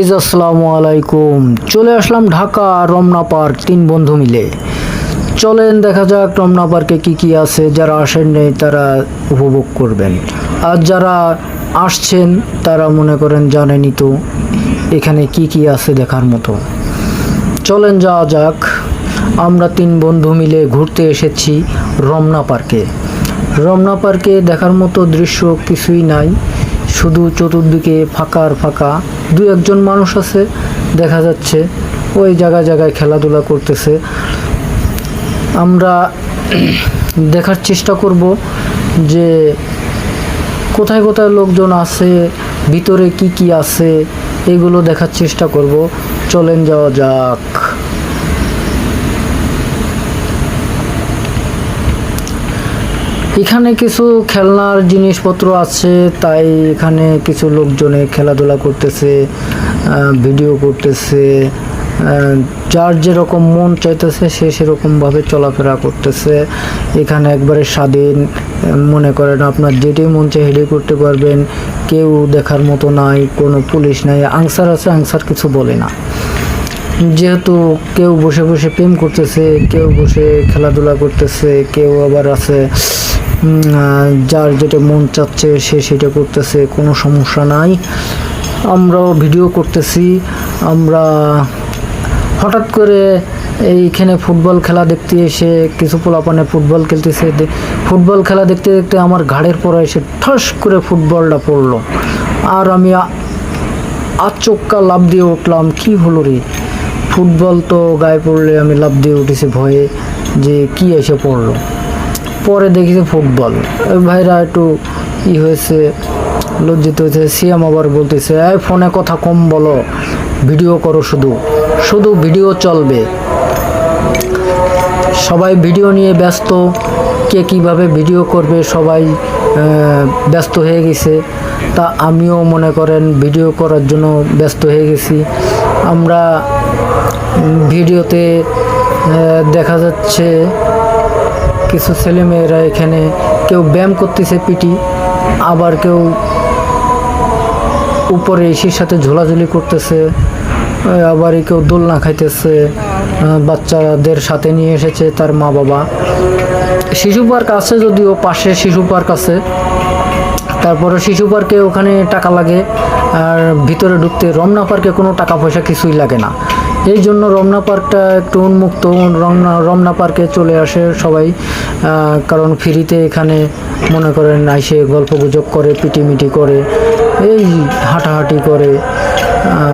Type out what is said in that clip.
আসসালামু আলাইকুম। চলে আসলাম ঢাকা রমনা পার্ক, তিন বন্ধু মিলে। চলেন দেখা যাক রমনা পার্কে কি কি আছে। যারা আসেন নেই তারা উপভোগ করবেন, আর যারা আসছেন তারা মনে করেন জানেনই তো এখানে কি কি আছে দেখার মতো। চলেন যাওয়া যাক। আমরা তিন বন্ধু মিলে ঘুরতে এসেছি রমনা পার্কে। রমনা পার্কে দেখার মতো দৃশ্য কিছুই নাই, শুধু চতুর্দিকে ফাঁকা আর ফাঁকা। দু একজন মানুষ আছে দেখা যাচ্ছে, ওই জায়গায় জায়গায় খেলাধুলা করতেছে। আমরা দেখার চেষ্টা করব যে কোথায় কোথায় লোকজন আছে, ভিতরে কি কি আছে, এগুলো দেখার চেষ্টা করব। চলেন যাওয়া যাক। এখানে কিছু খেলনার জিনিসপত্র আছে, তাই এখানে কিছু লোকজনে খেলাধুলা করতেছে, ভিডিও করতেছে। যার যেরকম মন চাইতেছে সে সেরকমভাবে চলাফেরা করতেছে। এখানে একবারে স্বাধীন, মনে করেন আপনার যেটাই মন চাই হেডে করতে পারবেন। কেউ দেখার মতো নাই, কোনো পুলিশ নাই। আনসার আছে, আনসার কিছু বলে না। যেহেতু কেউ বসে বসে প্রেম করতেছে, কেউ বসে খেলাধুলা করতেছে, কেউ আবার আছে যার যেটা মন চাচ্ছে সে সেটা করতেছে, কোনো সমস্যা নাই। আমরাও ভিডিও করতেছি। আমরা হঠাৎ করে এইখানে ফুটবল খেলা দেখতে এসে কিছু পোলাপানে ফুটবল খেলতেছে। ফুটবল খেলা দেখতে দেখতে আমার ঘাড়ের পরে এসে ঠাস করে ফুটবলটা পড়লো, আর আমি আচমকা লাফ দিয়ে উঠলাম। কি হলো রে, ফুটবল তো গায়ে পড়লে আমি লাফ দিয়ে উঠেছি ভয়ে যে কি এসে পড়লো। পরে দেখেছি ফুটবল। ওই ভাইরা একটু হয়েছে, লজ্জিত হয়েছে। সিএম আবার বলতেছে, এই ফোনে কথা কম বলো, ভিডিও করো, শুধু শুধু ভিডিও চলবে। সবাই ভিডিও নিয়ে ব্যস্ত, কে কীভাবে ভিডিও করবে সবাই ব্যস্ত হয়ে গেছে। তা আমিও মনে করেন ভিডিও করার জন্য ব্যস্ত হয়ে গেছি। আমরা ভিডিওতে দেখা যাচ্ছে কিছু ছেলেমেয়েরা এখানে কেউ ব্যায়াম করতেছে পিটি, আবার কেউ উপরে এসির সাথে ঝোলাঝুলি করতেছে, আবার কেউ দোলনা খাইতেছে। বাচ্চাদের সাথে নিয়ে এসেছে তার মা বাবা। শিশু পার্ক আছে, যদিও পাশে শিশু পার্ক আছে, তারপরে শিশু পার্কে ওখানে টাকা লাগে। আর ভিতরে ঢুকতে রমনা পার্কে কোনো টাকা পয়সা কিছুই লাগে না। এই জন্য রমনা পার্কটা একটু উন্মুক্ত। রমনা পার্কে চলে আসে সবাই, কারণ ফ্রিতে এখানে মনে করেন এসে গল্প গুজব করে, পিটিমিটি করে, এই হাঁটাহাঁটি করে।